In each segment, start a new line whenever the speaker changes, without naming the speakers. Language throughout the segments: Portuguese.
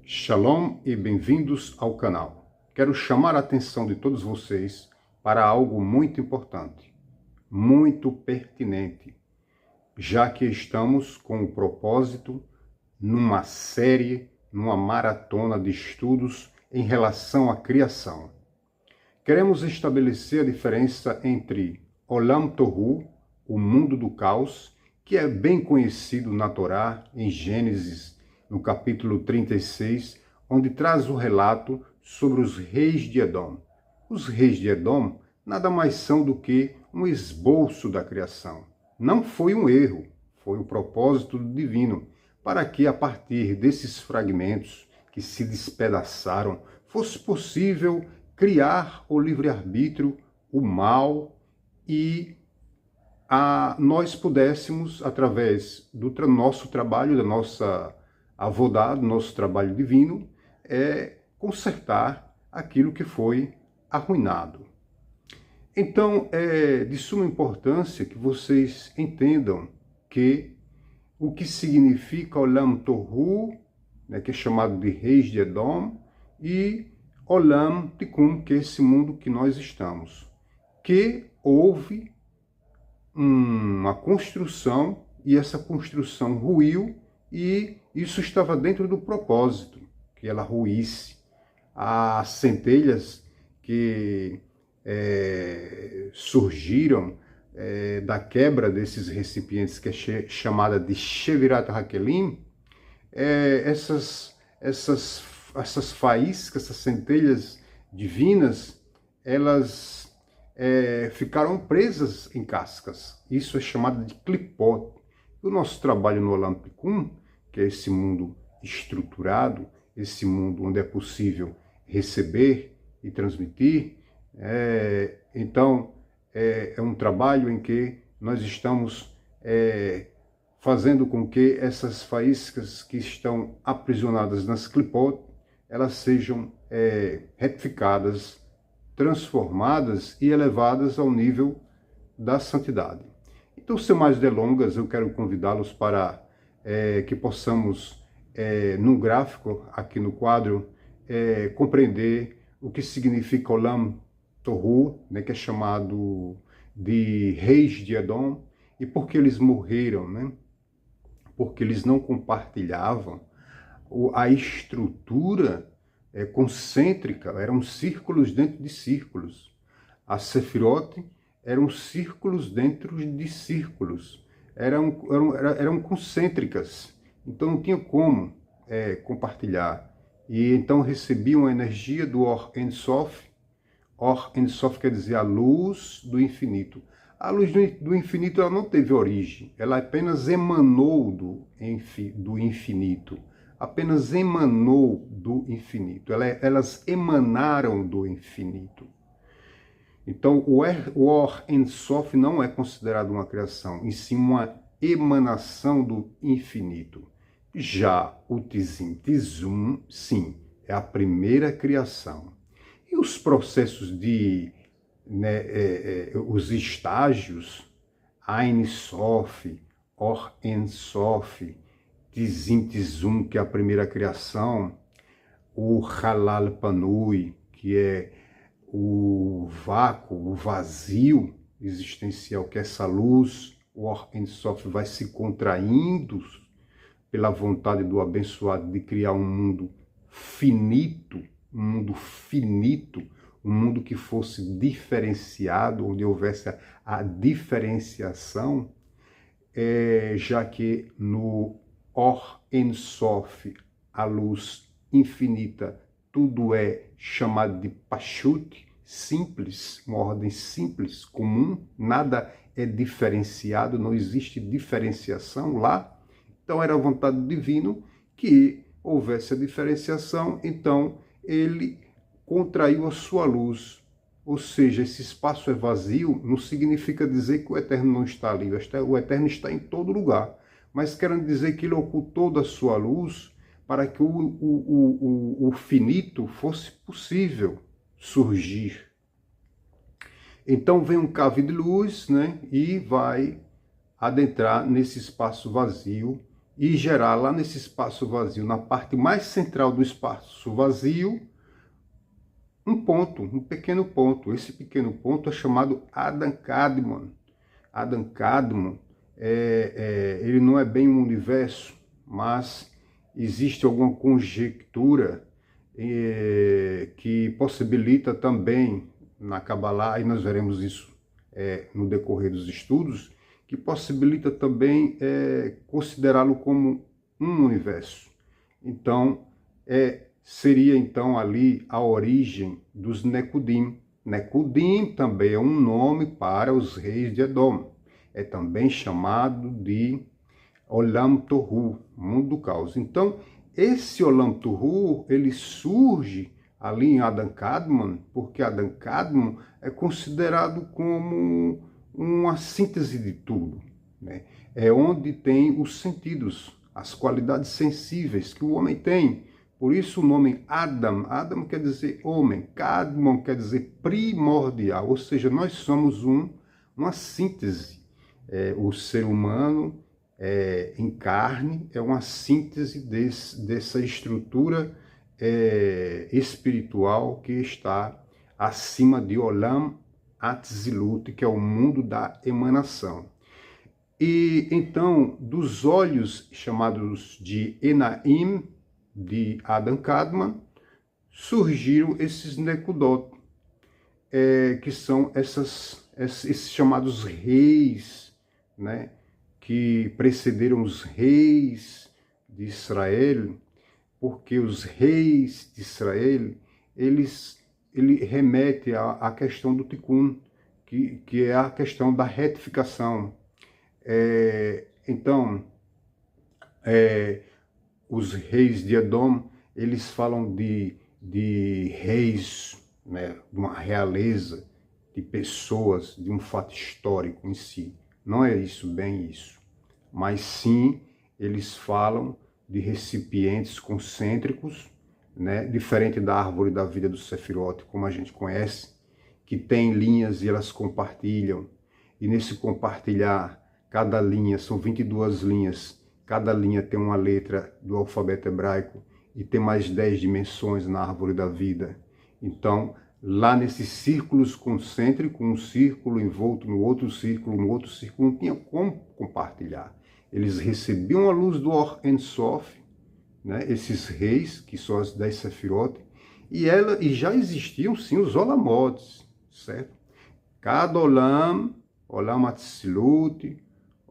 Shalom e bem-vindos ao canal. Quero chamar a atenção de todos vocês para algo muito importante, muito pertinente, já que estamos com o propósito numa série, numa maratona de estudos em relação à criação. Queremos estabelecer a diferença entre Olam Tohu, o mundo do caos, que é bem conhecido na Torá, em Gênesis, no capítulo 36, onde traz o relato sobre os reis de Edom. Os reis de Edom nada mais são do que um esboço da criação. Não foi um erro, foi o propósito divino, para que a partir desses fragmentos que se despedaçaram, fosse possível criar o livre-arbítrio, o mal, e nós pudéssemos, através do nosso trabalho, da nossa avodá, do nosso trabalho divino, consertar aquilo que foi arruinado. Então, é de suma importância que vocês entendam que o que significa Olam Tohu, que é chamado de reis de Edom, e Olam Tikkun, que é esse mundo que nós estamos. Que houve uma construção, e essa construção ruiu, e isso estava dentro do propósito, que ela ruísse. As centelhas que surgiram da quebra desses recipientes, que é chamada de Shevirat HaKelim, essas faíscas, essas centelhas divinas, elas ficaram presas em cascas. Isso é chamado de clipot. O nosso trabalho no Olam Tikkun, que é esse mundo estruturado, esse mundo onde é possível receber e transmitir, então é um trabalho em que nós estamos fazendo com que essas faíscas que estão aprisionadas nas clipot, elas sejam retificadas, transformadas e elevadas ao nível da santidade. Então, sem mais delongas, eu quero convidá-los para que possamos, no gráfico, aqui no quadro, compreender o que significa Olam Tohu, que é chamado de reis de Edom, e por que eles morreram, porque eles não compartilhavam a estrutura concêntrica, eram círculos dentro de círculos. As Sefirot eram círculos dentro de círculos, eram concêntricas, então não tinha como compartilhar. E então recebiam a energia do Or Ein Sof. Or Ein Sof quer dizer a luz do infinito. A luz do infinito ela não teve origem, ela apenas emanou do infinito. Apenas emanou do infinito. Elas emanaram do infinito. Então, o Or Ein Sof não é considerado uma criação, e sim uma emanação do infinito. Já o Tzim Tzum, sim, é a primeira criação. E os processos os estágios, Ein Sof, Or Ein Sof, Tzim Tzum, que é a primeira criação, o Halal Panui, que é o vácuo, o vazio existencial, que é essa luz, o Or Ein Sof vai se contraindo pela vontade do abençoado de criar um mundo finito, um mundo que fosse diferenciado, onde houvesse a diferenciação, já que no Or Ein Sof, a luz infinita, tudo é chamado de Pashut, simples, uma ordem simples, comum, nada é diferenciado, não existe diferenciação lá. Então era a vontade divina que houvesse a diferenciação, então ele contraiu a sua luz. Ou seja, esse espaço é vazio, não significa dizer que o Eterno não está ali, o Eterno está em todo lugar, mas querendo dizer que ele ocultou da sua luz para que o finito fosse possível surgir. Então vem um cave de luz, e vai adentrar nesse espaço vazio, e gerar lá nesse espaço vazio, na parte mais central do espaço vazio, um ponto, um pequeno ponto. Esse pequeno ponto é chamado Adam Kadmon. Adam Kadmon, ele não é bem um universo, mas existe alguma conjectura que possibilita também, na Kabbalah, e nós veremos isso no decorrer dos estudos, que possibilita também considerá-lo como um universo. Então, seria então ali a origem dos Nekudim. Nekudim também é um nome para os reis de Edom. É também chamado de Olam Tohu, mundo do caos. Então, esse Olam Tohu, ele surge ali em Adam Kadmon, porque Adam Kadmon é considerado como uma síntese de tudo, né? É onde tem os sentidos, as qualidades sensíveis que o homem tem. Por isso o nome Adam, Adam quer dizer homem, Kadmon quer dizer primordial, ou seja, nós somos uma síntese. O ser humano em carne é uma síntese dessa estrutura espiritual que está acima de Olam Atzilut, que é o mundo da emanação. E então, dos olhos chamados de Enaim, de Adam Kadmon, surgiram esses Nekudot, que são esses chamados reis, né, que precederam os reis de Israel, porque os reis de Israel, ele remete à questão do Tikkun, que é a questão da retificação. Então, os reis de Edom, eles falam de reis, né, de uma realeza, de pessoas, de um fato histórico em si. Não é isso, bem isso. Mas sim, eles falam de recipientes concêntricos, né, diferente da árvore da vida do Sefirot, como a gente conhece, que tem linhas e elas compartilham. E nesse compartilhar, cada linha, são 22 linhas, cada linha tem uma letra do alfabeto hebraico e tem mais 10 dimensões na árvore da vida. Então, lá nesses círculos concêntricos, um círculo envolto no outro círculo, não tinha como compartilhar. Eles recebiam a luz do Or En Sof, né, esses reis, que são as 10 Sefirot, e já existiam sim os Olamotes, certo? Cada Olam, Olam Atzilut,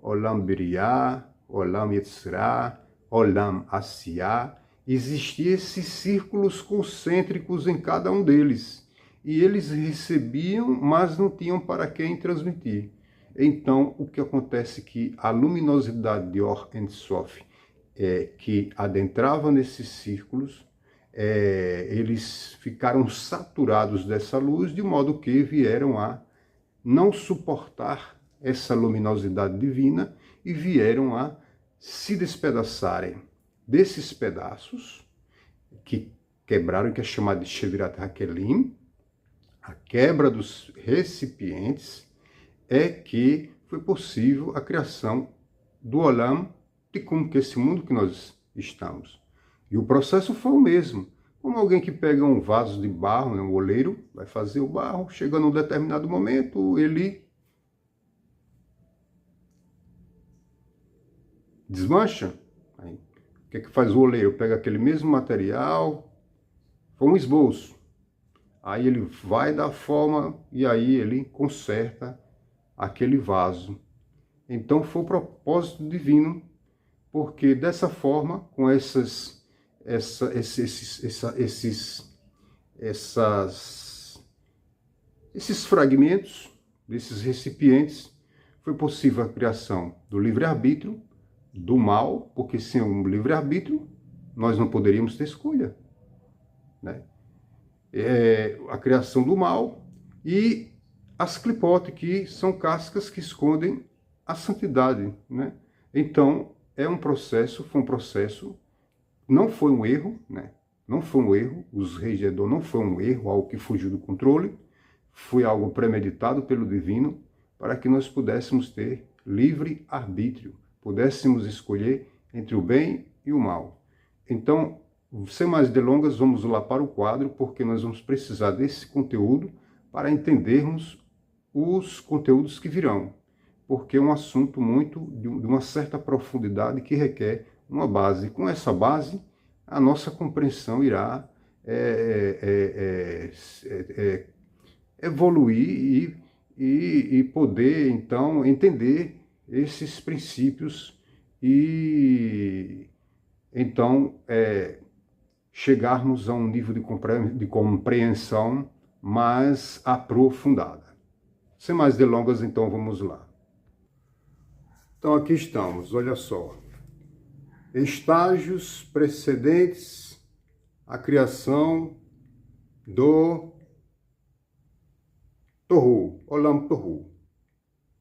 Olam Biriah, Olam Yetzirah, Olam Asiyah, existiam esses círculos concêntricos em cada um deles. E eles recebiam, mas não tinham para quem transmitir. Então, o que acontece é que a luminosidade de Or En Sof, que adentrava nesses círculos, eles ficaram saturados dessa luz, de modo que vieram a não suportar essa luminosidade divina e vieram a se despedaçarem desses pedaços que quebraram, que é chamado de Shevirat HaKelim, a quebra dos recipientes, é que foi possível a criação do Olam Tikkun, que é esse mundo que nós estamos. E o processo foi o mesmo. Como alguém que pega um vaso de barro, né, um oleiro, vai fazer o barro, chega num determinado momento, ele desmancha. Aí, o que é que faz o oleiro? Pega aquele mesmo material, foi um esboço. Aí ele vai dar forma e aí ele conserta aquele vaso. Então foi o propósito divino, porque dessa forma, com esses fragmentos, desses recipientes, foi possível a criação do livre-arbítrio, do mal, porque sem um livre-arbítrio, nós não poderíamos ter escolha, né? A criação do mal e as clipote, que são cascas que escondem a santidade, né? Então, foi um processo, não foi um erro, né? Não foi um erro, os reis de Edom não foi um erro, algo que fugiu do controle, foi algo premeditado pelo divino, para que nós pudéssemos ter livre arbítrio, pudéssemos escolher entre o bem e o mal. Então, sem mais delongas, vamos lá para o quadro, porque nós vamos precisar desse conteúdo para entendermos os conteúdos que virão, porque é um assunto de uma certa profundidade que requer uma base. Com essa base, a nossa compreensão irá evoluir e poder, então, entender esses princípios e, então, chegarmos a um nível de compreensão mais aprofundada. Sem mais delongas, então, vamos lá. Então, aqui estamos, olha só. Estágios precedentes à criação do Tohu, Olam Tohu,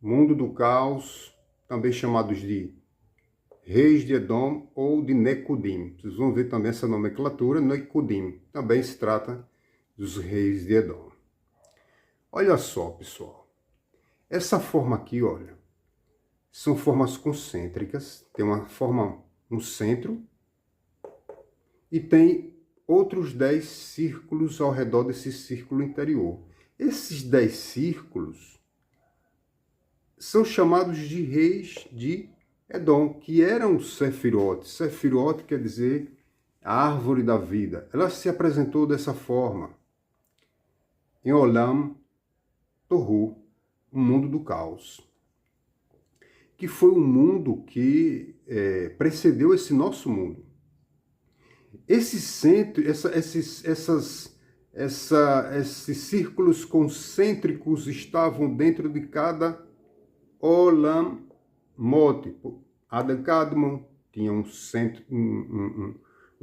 mundo do caos, também chamados de reis de Edom ou de Nekudim. Vocês vão ver também essa nomenclatura, Nekudim. Também se trata dos reis de Edom. Olha só, pessoal. Essa forma aqui, olha, são formas concêntricas. Tem uma forma no centro e tem outros 10 círculos ao redor desse círculo interior. Esses 10 círculos são chamados de reis de Edom, que eram Sefirot. Sefirot quer dizer a árvore da vida. Ela se apresentou dessa forma. Em Olam Tohu, o mundo do caos. Que foi um mundo que precedeu esse nosso mundo. Esses círculos concêntricos estavam dentro de cada Olam Mot. Adam Kadmon tinha um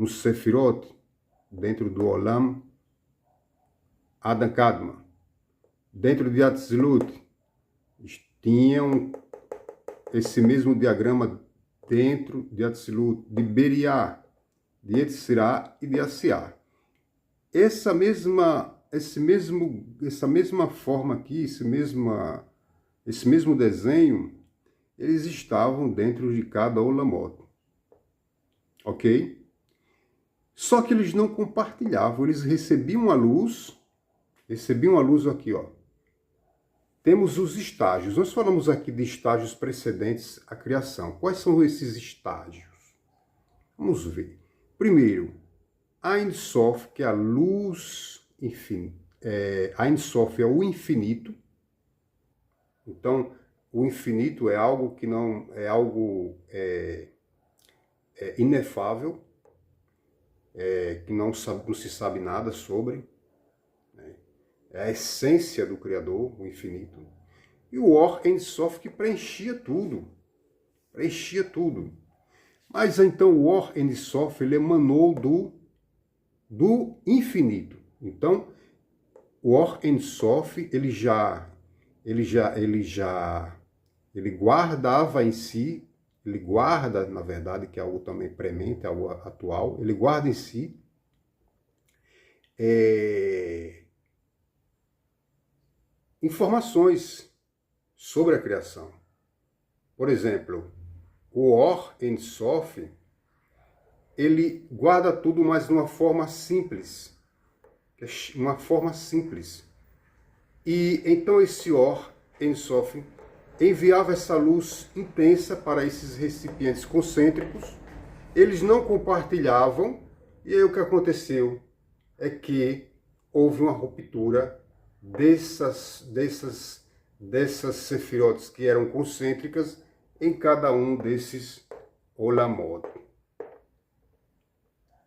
Sefirot dentro do Olam Adam Kadmon. Dentro de Atzilut tinham esse mesmo diagrama dentro de Atzilut, de Beriá, de Yetzirah e de Asiá. Essa mesma forma aqui, esse mesmo desenho, eles estavam dentro de cada Olamot. Ok? Só que eles não compartilhavam, eles recebiam a luz aqui, ó. Temos os estágios. Nós falamos aqui de estágios precedentes à criação. Quais são esses estágios? Vamos ver. Primeiro, Ein Sof, que é a luz infinita. Ein Sof é o infinito. Então, o infinito é algo que não é algo inefável, que não se sabe nada sobre. É a essência do Criador, o infinito. E o Or Ein Sof, que preenchia tudo. Preenchia tudo. Mas então o Or Ein Sof, ele emanou do infinito. Então, o Or Ein Sof, ele guardava em si, ele guarda, na verdade, que é algo também premente, algo atual, ele guarda em si informações sobre a criação. Por exemplo, o Or Ein Sof, ele guarda tudo, mas de uma forma simples. Uma forma simples. E então esse Or Ein Sof enviava essa luz intensa para esses recipientes concêntricos. Eles não compartilhavam, e aí o que aconteceu é que houve uma ruptura dessas sefirotes que eram concêntricas em cada um desses Olamot.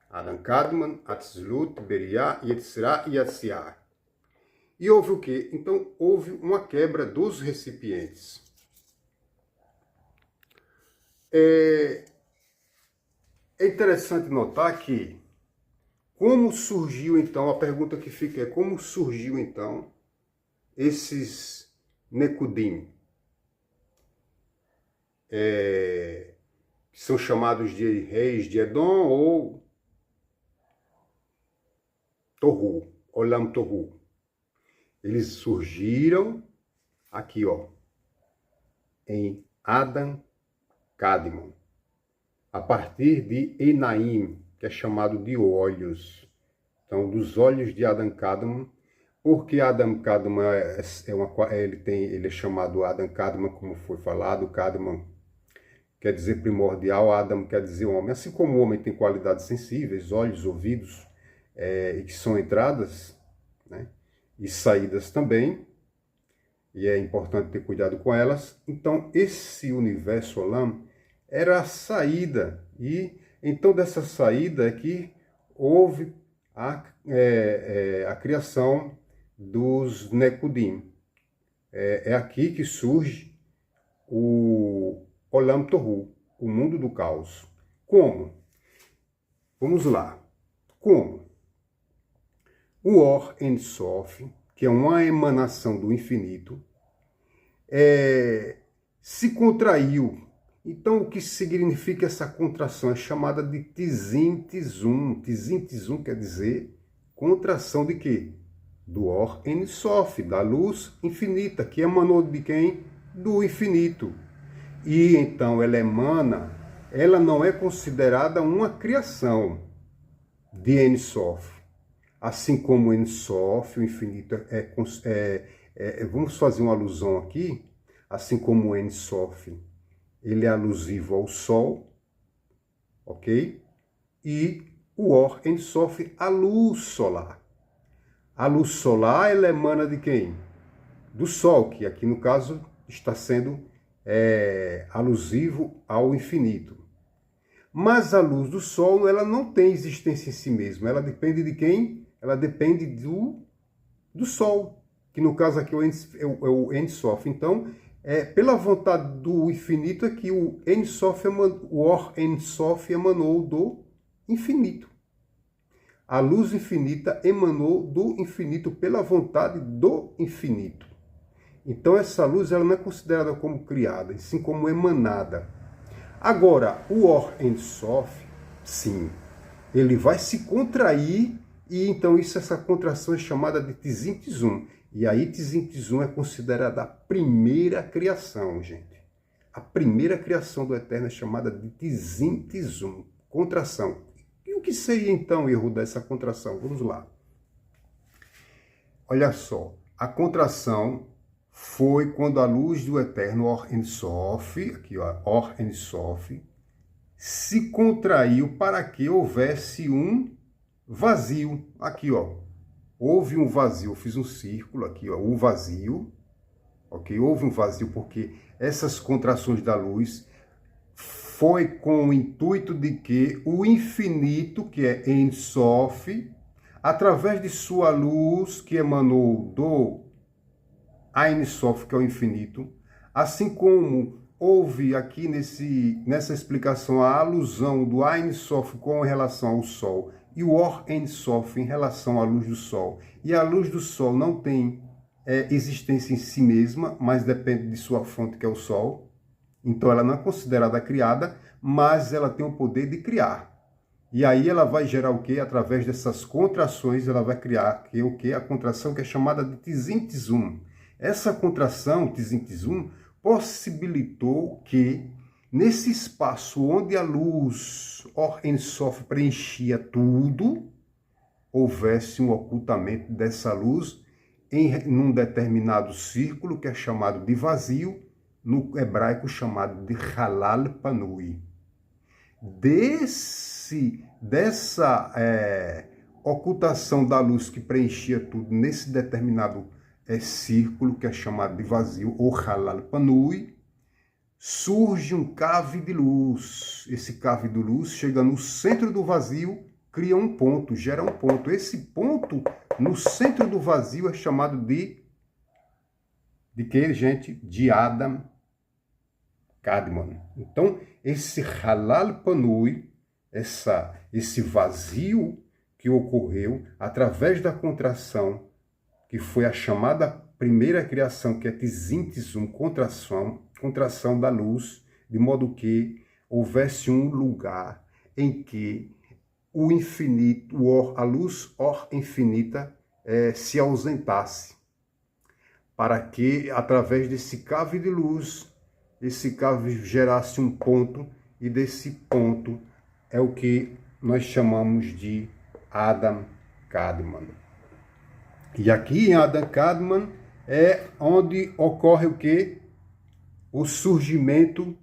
Adam Kadmon, Atzilut, Beriá, Yetzirah e Asiá. E houve o quê? Então houve uma quebra dos recipientes. É interessante notar que como surgiu então, a pergunta que fica é como surgiu então esses Nekudim, que são chamados de reis de Edom ou Tohu, Olam Tohu. Eles surgiram aqui, ó, em Adam Kadmon. a partir de Enaim, que é chamado de olhos. Então, dos olhos de Adam Kadmon, porque Adam Kadmon ele é chamado Adam Kadmon, como foi falado. Kadmon quer dizer primordial, Adam quer dizer homem. Assim como o homem tem qualidades sensíveis, olhos, ouvidos, e que são entradas, né, e saídas também, e é importante ter cuidado com elas. Então, esse universo Olam era a saída, e então dessa saída é que houve a criação dos Nekudim. É aqui que surge o Olam Tohu, o mundo do caos. Como? Vamos lá. Como? O Or Ein Sof, que é uma emanação do infinito, se contraiu. Então, o que significa essa contração? É chamada de Tzim Tzum. Tzim Tzum quer dizer contração de quê? Do Or Ein Sof, da luz infinita, que emanou de quem? Do infinito. E então ela emana, ela não é considerada uma criação de Ein Sof. Assim como Ein Sof, o infinito, vamos fazer uma alusão aqui, assim como Ein Sof, ele é alusivo ao Sol, ok? E o Or Ein Sof, a luz solar. A luz solar, ela emana de quem? Do Sol, que aqui no caso está sendo alusivo ao infinito. Mas a luz do Sol, ela não tem existência em si mesma. Ela depende de quem? Ela depende do Sol, que no caso aqui é o Ein Sof. Então, pela vontade do infinito é que o Or Ein Sof emanou do infinito. A luz infinita emanou do infinito pela vontade do infinito. Então essa luz ela não é considerada como criada, sim como emanada. Agora, o Or Ein Sof, sim, ele vai se contrair, e então essa contração é chamada de Tzim Tzum. E aí Tzim Tzum é considerada a primeira criação, gente. A primeira criação do Eterno é chamada de Tzim Tzum, contração. E o que seria então, erro dessa contração? Vamos lá. Olha só, a contração foi quando a luz do Eterno Or Ein Sof, aqui ó, Or Ein Sof, se contraiu para que houvesse um vazio. Aqui ó, houve um vazio, eu fiz um círculo aqui ó, o vazio, ok? Houve um vazio porque essas contrações da luz foi com o intuito de que o infinito, que é Ein Sof, através de sua luz que emanou do Ein Sof, que é o infinito, assim como houve aqui nessa explicação a alusão do Ein Sof com relação ao Sol e o Or Ein Sof em relação à luz do Sol. E a luz do Sol não tem existência em si mesma, mas depende de sua fonte, que é o Sol. Então ela não é considerada criada, mas ela tem o poder de criar. E aí ela vai gerar o quê? Através dessas contrações, ela vai criar o quê? A contração que é chamada de Tzim Tzum. Essa contração, Tzim Tzum, possibilitou que, nesse espaço onde a luz Or Ein Sof preenchia tudo, houvesse um ocultamento dessa luz num determinado círculo, que é chamado de vazio, no hebraico chamado de Halal Panui. Dessa ocultação da luz que preenchia tudo nesse determinado círculo, que é chamado de vazio, ou Halal Panui, surge um cave de luz. Esse cave de luz chega no centro do vazio, cria um ponto, gera um ponto. Esse ponto, no centro do vazio, é chamado de quê, gente? De Adam Kadmon. Então, esse Halal Panui, esse vazio que ocorreu através da contração, que foi a chamada primeira criação, que é Tzim Tzum, contração da luz, de modo que houvesse um lugar em que o infinito, a luz Or infinita, se ausentasse, para que, através desse cave de luz, esse cave gerasse um ponto, e desse ponto é o que nós chamamos de Adam Kadmon. E aqui em Adam Kadmon é onde ocorre o quê? O surgimento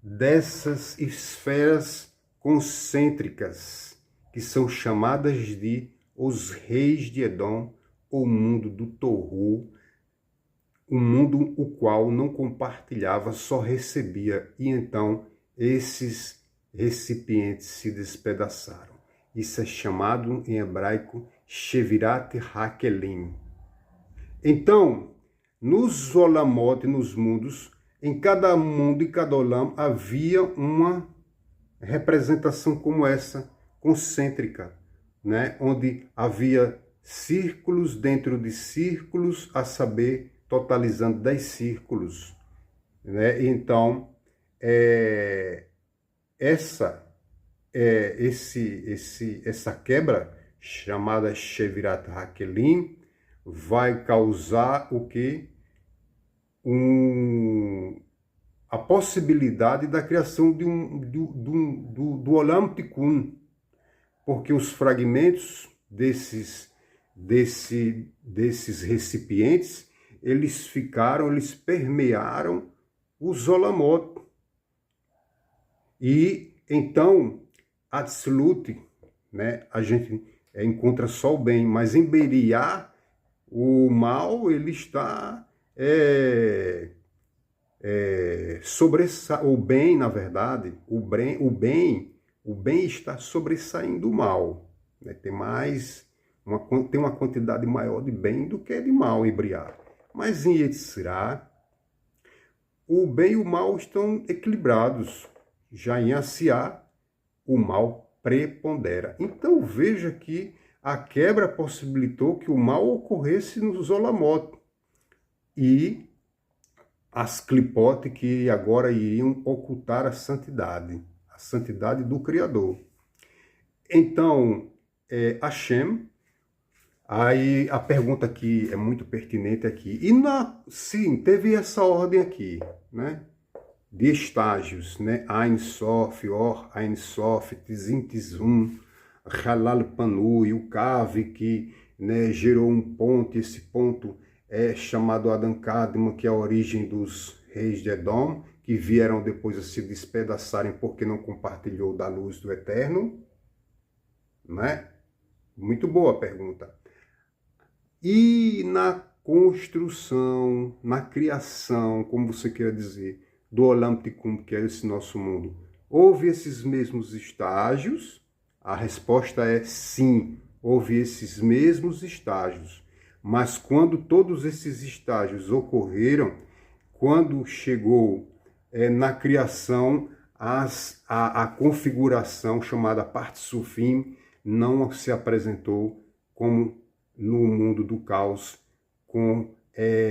dessas esferas concêntricas, que são chamadas de os reis de Edom, o mundo do Tohu, um mundo o qual não compartilhava, só recebia, e então esses recipientes se despedaçaram. Isso é chamado em hebraico Shevirat HaKelim. Então, nos Olamot, nos mundos, em cada mundo e cada Olam havia uma representação como essa, concêntrica, né? Onde havia círculos dentro de círculos, a saber, totalizando 10 círculos, né? Então, essa quebra, chamada Shevirat HaKelim, vai causar o quê? A possibilidade da criação do Olam Tikkun, porque os fragmentos desses recipientes, eles permearam os Olamot. E então, Atzilut, né, a gente encontra só o bem, mas em Beriá, o mal, ele está o bem, na verdade, o bem está sobressaindo o mal, né? Tem uma quantidade maior de bem do que de mal em Briá. Mas em Yetzirah, o bem e o mal estão equilibrados. Já em Asiá, o mal prepondera. Então veja que a quebra possibilitou que o mal ocorresse nos Olamot. E as clipote que agora iriam ocultar a santidade do Criador. Então, Hashem, aí a pergunta aqui é muito pertinente aqui. Sim, teve essa ordem aqui, né? De estágios, né? Ein Sof, Or, Ein Sof, Tzim Tzum, Halal Panu, e o Cave que, né, gerou um ponto, e esse ponto é chamado Adam Kadmon, que é a origem dos reis de Edom, que vieram depois a se despedaçarem porque não compartilhou da luz do Eterno, né? Muito boa a pergunta. E na construção, na criação, como você queira dizer, do Olam Tikkun, que é esse nosso mundo, houve esses mesmos estágios? A resposta é sim, houve esses mesmos estágios. Mas quando todos esses estágios ocorreram, quando chegou na criação a configuração chamada Partsufim, não se apresentou como no mundo do caos, com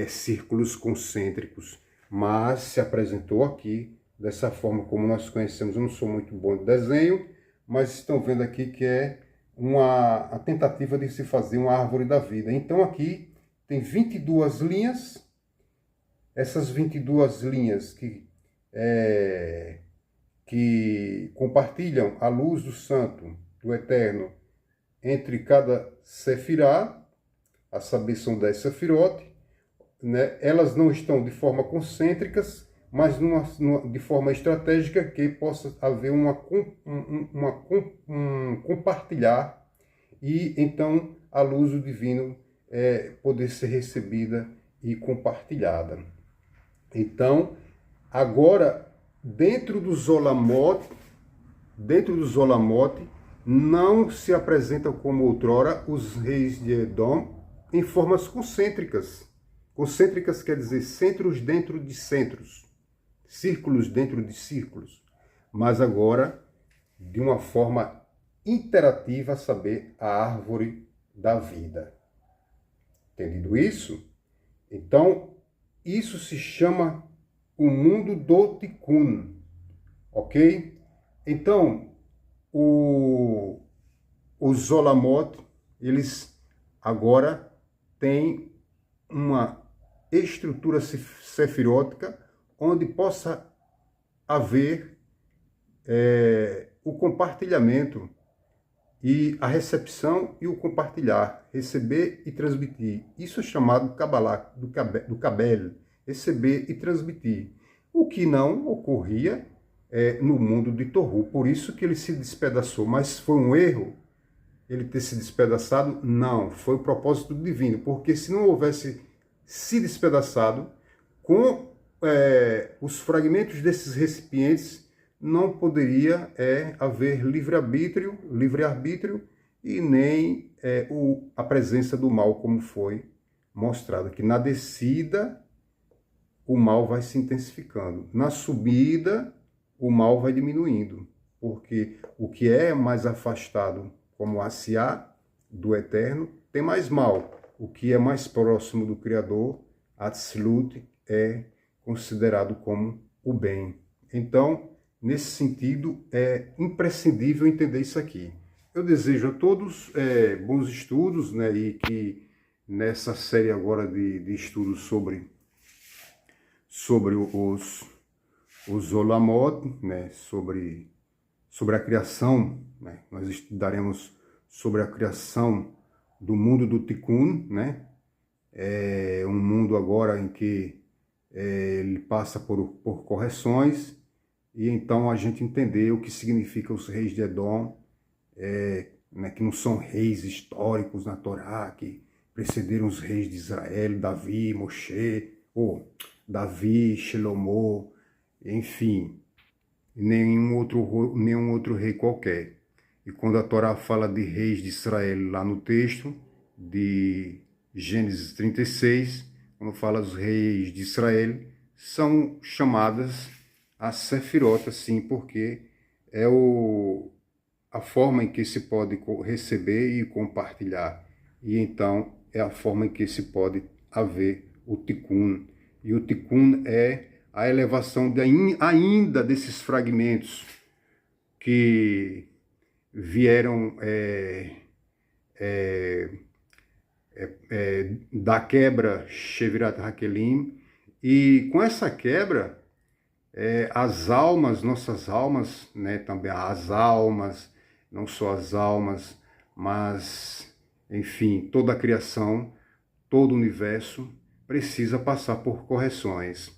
círculos concêntricos, mas se apresentou aqui dessa forma como nós conhecemos. Eu não sou muito bom de desenho, mas estão vendo aqui que é a tentativa de se fazer uma árvore da vida. Então aqui tem 22 linhas, essas 22 linhas que compartilham a luz do Santo, do Eterno, entre cada sefirá, a saber, são 10 sefirote, né? Elas não estão de forma concêntricas, mas de forma estratégica, que possa haver um compartilhar, e então a luz do divino poder ser recebida e compartilhada. Então, agora, dentro dos Olamot, não se apresentam como outrora os reis de Edom em formas concêntricas. Concêntricas quer dizer centros dentro de centros, círculos dentro de círculos, mas agora de uma forma interativa, a saber, a árvore da vida. Entendido isso? Então, isso se chama o mundo do Tikkun, ok? Então, os Olamot, eles agora têm uma estrutura sefirótica onde possa haver o compartilhamento e a recepção e o compartilhar, receber e transmitir. Isso é chamado Kabbalah, do Kabel, receber e transmitir. O que não ocorria no mundo de Tohu. Por isso que ele se despedaçou. Mas foi um erro ele ter se despedaçado? Não, foi o propósito divino. Porque se não houvesse se despedaçado, com os fragmentos desses recipientes, não poderia haver livre-arbítrio e nem a presença do mal, como foi mostrado, que na descida o mal vai se intensificando, na subida o mal vai diminuindo, porque o que é mais afastado, como Asiá, do Eterno, tem mais mal. O que é mais próximo do Criador, Atzilut, é considerado como o bem. Então, nesse sentido, é imprescindível entender isso aqui. Eu desejo a todos bons estudos, né, e que nessa série agora de estudos sobre os Olamot, né, sobre a criação, né, nós estudaremos sobre a criação do mundo do Tikkun, né, um mundo agora em que ele passa por correções, e então a gente entender o que significa os reis de Edom, né, que não são reis históricos na Torá, que precederam os reis de Israel, Davi, Moshe, Davi, Shlomo, enfim, nenhum outro rei qualquer. E quando a Torá fala de reis de Israel lá no texto de Gênesis 36, quando fala dos reis de Israel, são chamadas a Sefirot, sim, porque é a forma em que se pode receber e compartilhar. E então é a forma em que se pode haver o Tikkun. E o Tikkun é a elevação ainda desses fragmentos que vieram da quebra Shevirat Hakelim, e com essa quebra, as almas, nossas almas, né, também as almas, não só as almas, mas, enfim, toda a criação, todo o universo, precisa passar por correções.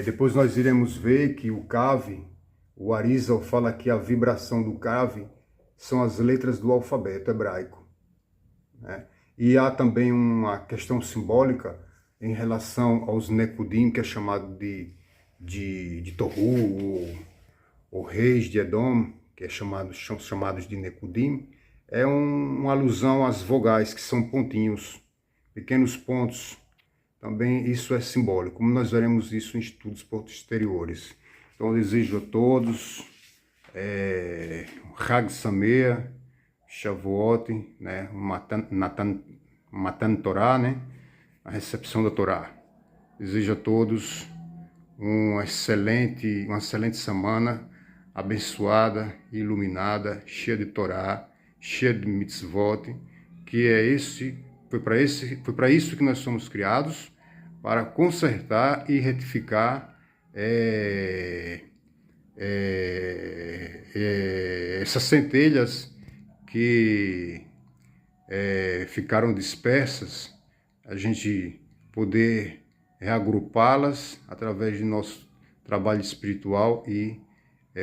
Depois nós iremos ver que o Kave, o Arizal fala que a vibração do Kave são as letras do alfabeto hebraico, né? E há também uma questão simbólica em relação aos Nekudim, que é chamado de Tohu, ou reis de Edom, que são chamados de Nekudim, é uma alusão às vogais, que são pontinhos, pequenos pontos. Também isso é simbólico, como nós veremos isso em estudos posteriores. Então eu desejo a todos Hag Sameach, Shavuot, né, Matan Torá, né, a recepção da Torá. Desejo a todos uma excelente semana, abençoada, iluminada, cheia de Torá, cheia de mitzvot, que foi para isso que nós somos criados, para consertar e retificar essas centelhas que ficaram dispersas, a gente poder reagrupá-las através de nosso trabalho espiritual e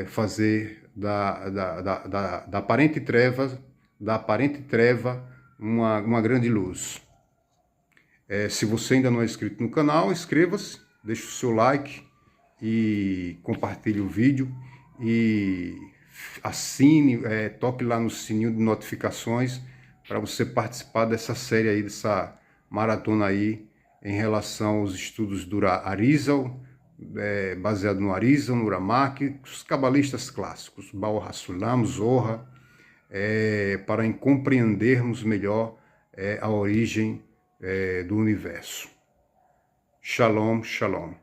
fazer da aparente treva uma grande luz. Se você ainda não é inscrito no canal, inscreva-se, deixe o seu like e compartilhe o vídeo e assine, toque lá no sininho de notificações para você participar dessa série aí, dessa maratona aí em relação aos estudos do Arizal, baseado no Arizal, no Ramak, os cabalistas clássicos, Baal HaSulam, Zohar, para compreendermos melhor a origem do universo. Shalom, shalom.